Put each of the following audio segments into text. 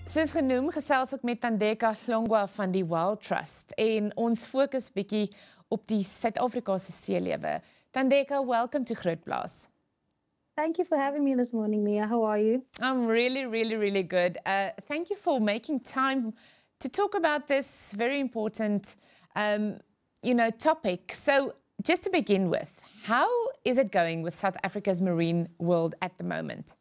Soos genoem, gesels ek met Thandeka Hlongwa van die WILDTRUST en ons fokus bietjie op die Suid-Afrikaanse seelewe. Thandeka, welcome to Grootplaas. Thank you for having me this morning, Mia. How are you? I'm really good. Thank you for making time to talk about this very important, topic. So, just to begin with, how is it going with South Africa's marine world at the moment?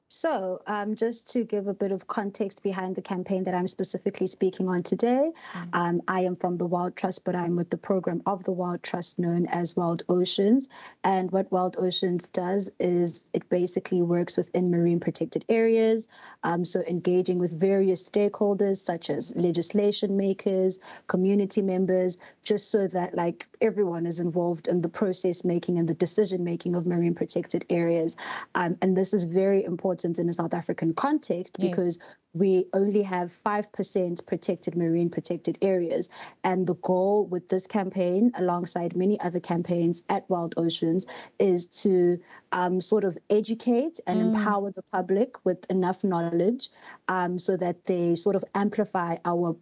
So, just to give a bit of context behind the campaign that I'm specifically speaking on today, I am from the WILDTRUST, but I'm with the program of the WILDTRUST known as Wild Oceans. And what Wild Oceans does is it basically works within marine protected areas, so engaging with various stakeholders such as legislation makers, community members, just so that like everyone is involved in the process making and the decision making of marine protected areas. And this is very important in a South African context because we only have 5% protected areas. And the goal with this campaign, alongside many other campaigns at Wild Oceans, is to sort of educate and empower the public with enough knowledge so that they sort of amplify our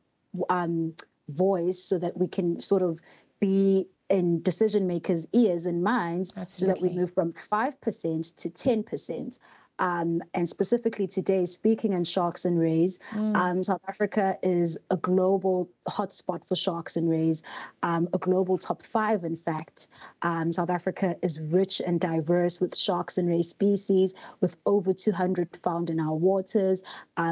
voice so that we can sort of be in decision makers' ears and minds. Absolutely. So that we move from 5% to 10%. And specifically today, speaking on sharks and rays, South Africa is a global hotspot for sharks and rays, a global top 5, in fact. South Africa is rich and diverse with sharks and ray species, with over 200 found in our waters.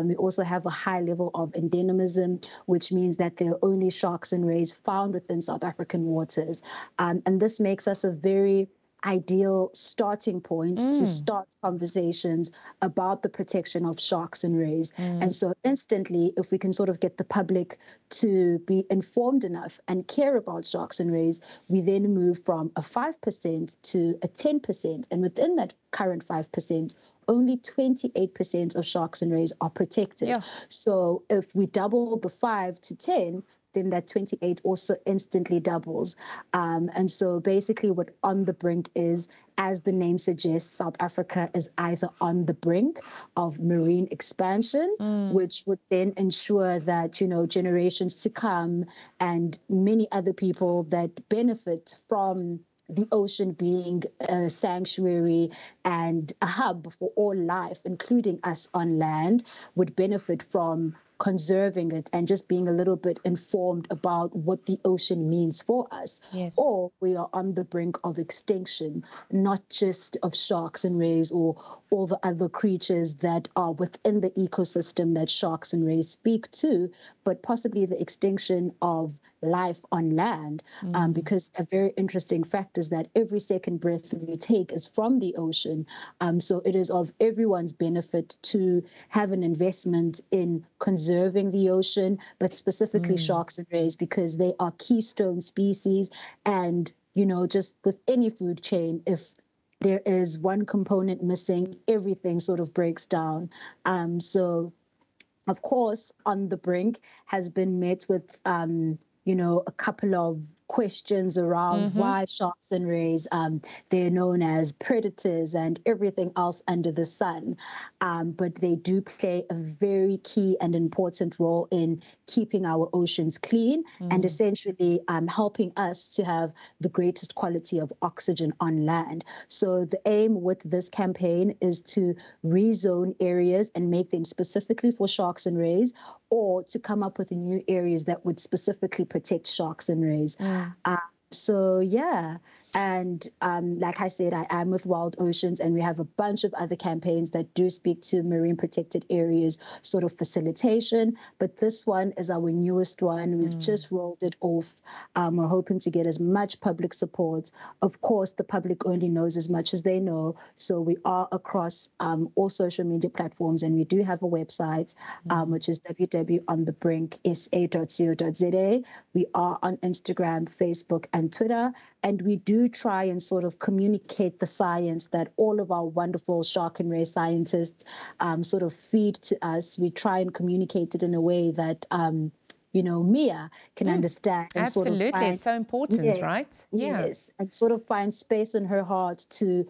We also have a high level of endemism, which means that there are only sharks and rays found within South African waters. And this makes us a very ideal starting point to start conversations about the protection of sharks and rays. And so instantly, if we can sort of get the public to be informed enough and care about sharks and rays, we then move from a 5% to a 10%. And within that current 5%, only 28% of sharks and rays are protected. Yeah. So if we double the 5 to 10, then that 28 also instantly doubles. And so basically what On the Brink is, as the name suggests, South Africa is either on the brink of marine expansion, which would then ensure that, generations to come and many other people that benefit from the ocean being a sanctuary and a hub for all life, including us on land, would benefit from conserving it and just being a little bit informed about what the ocean means for us. Yes. Or we are on the brink of extinction, not just of sharks and rays or all the other creatures that are within the ecosystem that sharks and rays speak to, but possibly the extinction of life on land, because a very interesting fact is that every second breath we take is from the ocean. So it is of everyone's benefit to have an investment in conserving the ocean, but specifically sharks and rays, because they are keystone species. And, just with any food chain, if there is one component missing, everything sort of breaks down. So, of course, On the Brink has been met with a couple of questions around why sharks and rays, they're known as predators and everything else under the sun. But they do play a very key and important role in keeping our oceans clean and essentially helping us to have the greatest quality of oxygen on land. So the aim with this campaign is to rezone areas and make them specifically for sharks and rays, or to come up with new areas that would specifically protect sharks and rays. So, yeah. And like I said, I am with Wild Oceans, and we have a bunch of other campaigns that do speak to marine protected areas, sort of facilitation. But this one is our newest one. We've just rolled it off. We're hoping to get as much public support. Of course, the public only knows as much as they know. So we are across all social media platforms, and we do have a website, which is www.onthebrinksa.co.za. We are on Instagram, Facebook, and Twitter. And we do try and sort of communicate the science that all of our wonderful shark and ray scientists sort of feed to us. We try and communicate it in a way that Mia can understand and Absolutely. sort of find, It's so important, right? Yeah. Yes, and sort of find space in her heart to,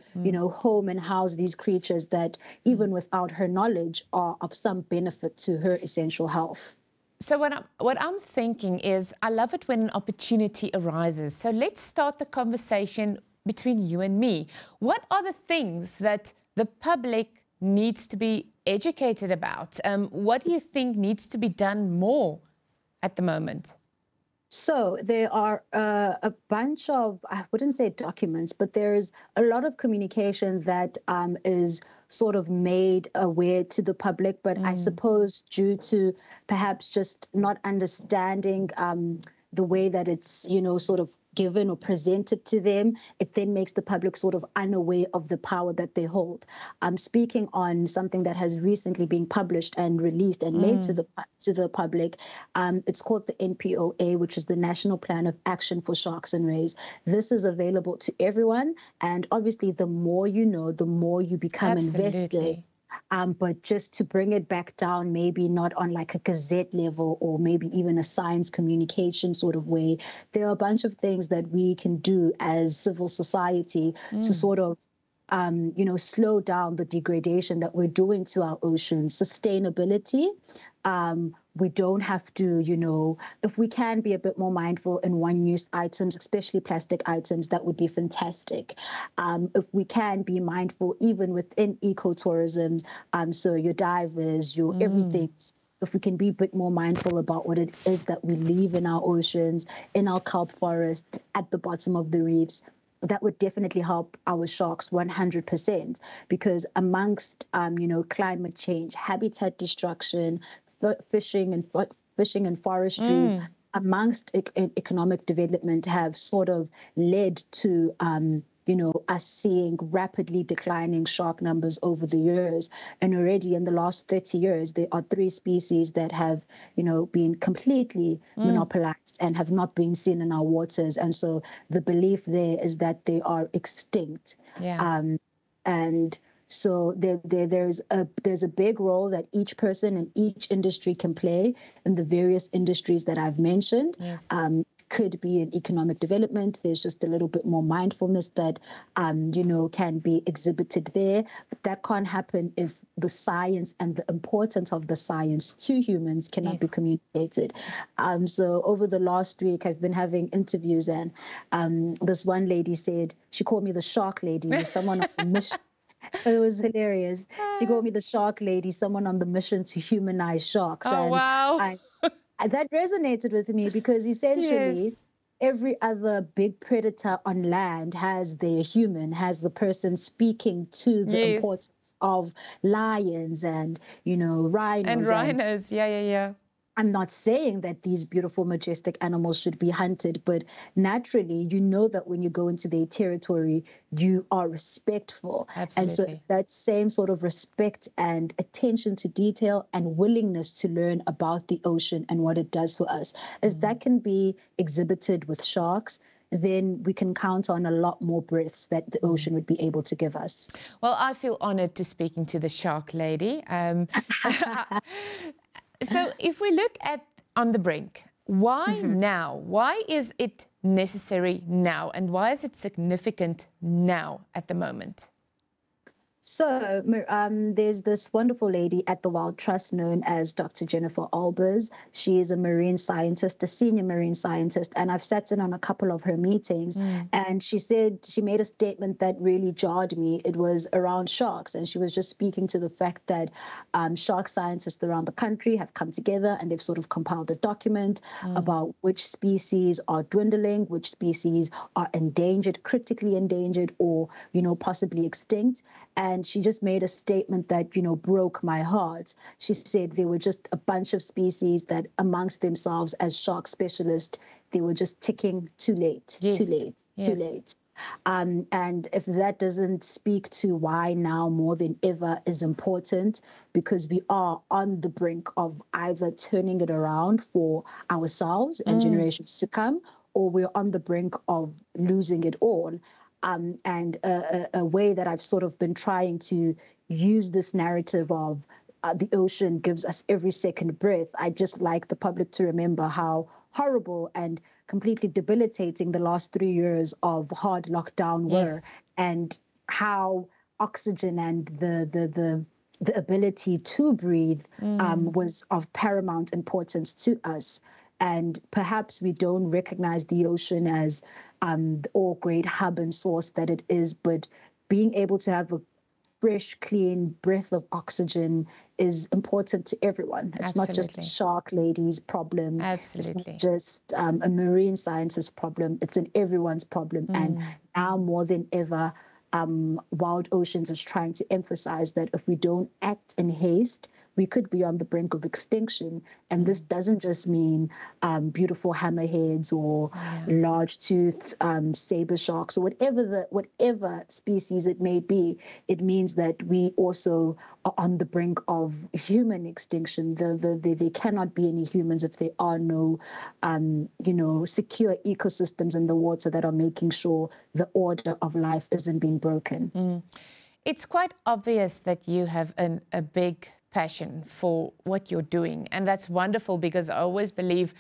home and house these creatures that even without her knowledge are of some benefit to her essential health. So what I'm thinking is, I love it when an opportunity arises. So let's start the conversation between you and me. What are the things that the public needs to be educated about? What do you think needs to be done more at the moment? So there are a bunch of, I wouldn't say documents, but there's a lot of communication that is sort of made aware to the public. But I suppose due to perhaps just not understanding the way that it's, sort of given or presented to them, it then makes the public sort of unaware of the power that they hold. I'm speaking on something that has recently been published and released and made to the public. It's called the NPOA, which is the National Plan of Action for Sharks and Rays. This is available to everyone, and obviously the more you know, the more you become invested. But just to bring it back down, maybe not on like a gazette level or maybe even a science communication sort of way, there are a bunch of things that we can do as civil society to sort of slow down the degradation that we're doing to our oceans. Sustainability. We don't have to, if we can be a bit more mindful in one-use items, especially plastic items, that would be fantastic. If we can be mindful even within ecotourism, so your divers, your everything, if we can be a bit more mindful about what it is that we leave in our oceans, in our kelp forest, at the bottom of the reefs, that would definitely help our sharks 100%, because amongst, climate change, habitat destruction, fishing and forestries, amongst economic development have sort of led to, us seeing rapidly declining shark numbers over the years. And already in the last 30 years, there are 3 species that have, been completely monopolized and have not been seen in our waters. And so the belief there is that they are extinct. And so there's a big role that each person in each industry can play in the various industries that I've mentioned. Could be in economic development. There's just a little bit more mindfulness that, can be exhibited there. But that can't happen if the science and the importance of the science to humans cannot be communicated. So over the last week, I've been having interviews, and this one lady said, she called me the shark lady, someone on a mission. It was hilarious. She called me the shark lady, someone on the mission to humanize sharks. Wow. That resonated with me because essentially every other big predator on land has their human, has the person speaking to the importance of lions and, rhinos. And rhinos, yeah. I'm not saying that these beautiful, majestic animals should be hunted, but naturally, that when you go into their territory, you are respectful. Absolutely. And so that same sort of respect and attention to detail and willingness to learn about the ocean and what it does for us, if that can be exhibited with sharks, then we can count on a lot more breaths that the ocean would be able to give us. Well, I feel honored to speaking to the shark lady. So if we look at On the Brink, why now? Why is it necessary now? And why is it significant now at the moment? So there's this wonderful lady at the WILDTRUST known as Dr. Jennifer Albers. She is a marine scientist, a senior marine scientist, and I've sat in on a couple of her meetings. And she said, she made a statement that really jarred me. It was around sharks, and she was just speaking to the fact that shark scientists around the country have come together and they've sort of compiled a document about which species are dwindling, which species are endangered, critically endangered, or, possibly extinct. And she just made a statement that, broke my heart. She said there were just a bunch of species that amongst themselves as shark specialists, they were just ticking too late. And if that doesn't speak to why now more than ever is important, because we are on the brink of either turning it around for ourselves and generations to come, or we're on the brink of losing it all. And a way that I've sort of been trying to use this narrative of the ocean gives us every second breath. I'd just like the public to remember how horrible and completely debilitating the last 3 years of hard lockdown were, and how oxygen and the ability to breathe was of paramount importance to us. And perhaps we don't recognize the ocean as the all-great hub and source that it is, but being able to have a fresh, clean breath of oxygen is important to everyone. It's not just a shark lady's problem. It's not just a marine scientist problem. It's an everyone's problem. And now more than ever, Wild Oceans is trying to emphasize that if we don't act in haste, we could be on the brink of extinction. And this doesn't just mean beautiful hammerheads or large-toothed saber sharks or whatever species it may be. It means that we also are on the brink of human extinction. There cannot be any humans if there are no, secure ecosystems in the water that are making sure the order of life isn't being broken. It's quite obvious that you have a big passion for what you're doing, and that's wonderful, because I always believe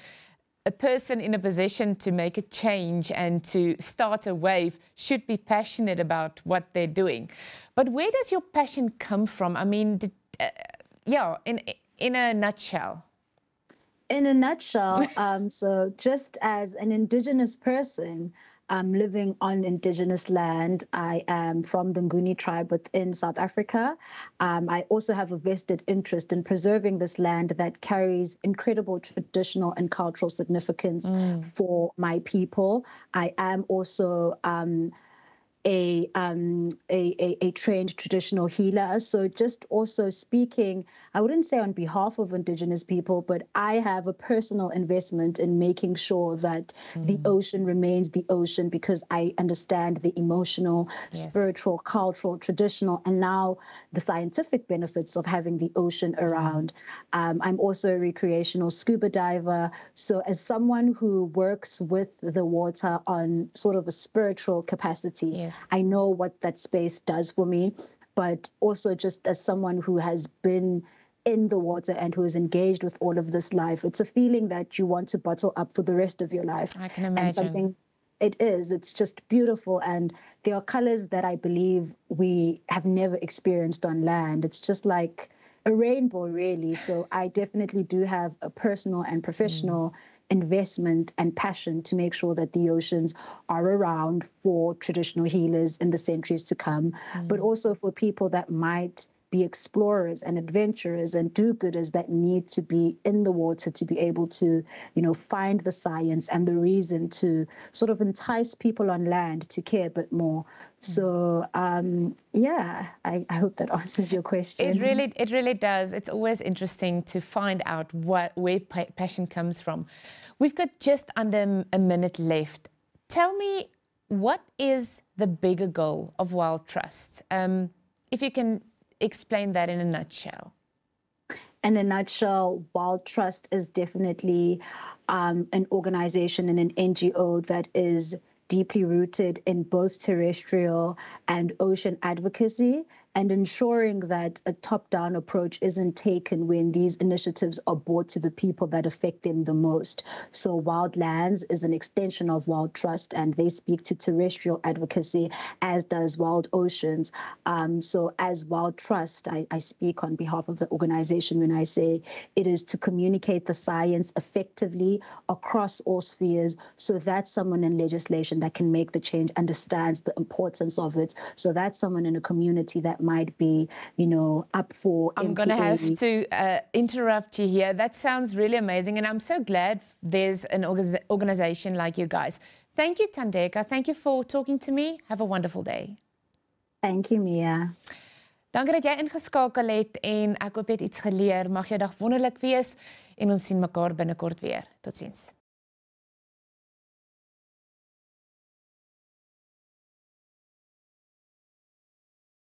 a person in a position to make a change and to start a wave should be passionate about what they're doing. But where does your passion come from? I mean, in a nutshell. In a nutshell, so just as an Indigenous person, living on Indigenous land. I am from the Nguni tribe within South Africa. I also have a vested interest in preserving this land that carries incredible traditional and cultural significance for my people. I am also a trained traditional healer. So just also speaking, I wouldn't say on behalf of Indigenous people, but I have a personal investment in making sure that the ocean remains the ocean, because I understand the emotional, spiritual, cultural, traditional, and now the scientific benefits of having the ocean around. I'm also a recreational scuba diver. So as someone who works with the water on sort of a spiritual capacity, I know what that space does for me, but also just as someone who has been in the water and who is engaged with all of this life, it's a feeling that you want to bottle up for the rest of your life. I can imagine. It's just beautiful. And there are colors that I believe we have never experienced on land. It's just like a rainbow, really. So I definitely do have a personal and professional investment and passion to make sure that the oceans are around for traditional healers in the centuries to come, but also for people that might be explorers and adventurers and do-gooders that need to be in the water to be able to, find the science and the reason to sort of entice people on land to care a bit more. So, I hope that answers your question. It really does. It's always interesting to find out where passion comes from. We've got just under a minute left. Tell me, what is the bigger goal of WILDTRUST? If you can explain that in a nutshell. In a nutshell, WILDTRUST is definitely an organization and an NGO that is deeply rooted in both terrestrial and ocean advocacy, and ensuring that a top-down approach isn't taken when these initiatives are brought to the people that affect them the most. So Wildlands is an extension of WILDTRUST, and they speak to terrestrial advocacy, as does Wild Oceans. So as WILDTRUST, I speak on behalf of the organization when I say it is to communicate the science effectively across all spheres, so that someone in legislation that can make the change understands the importance of it. So that's someone in a community that might be, up for I'm going to have to interrupt you here. That sounds really amazing, and I'm so glad there's an organization like you guys. Thank you, Thandeka. Thank you for talking to me. Have a wonderful day. Thank you, Mia. Dankie dat jy ingeskakel het en ek hoop jy het iets geleer. Mag jou dag wonderlik wees en ons sien mekaar binnekort weer. Totsiens.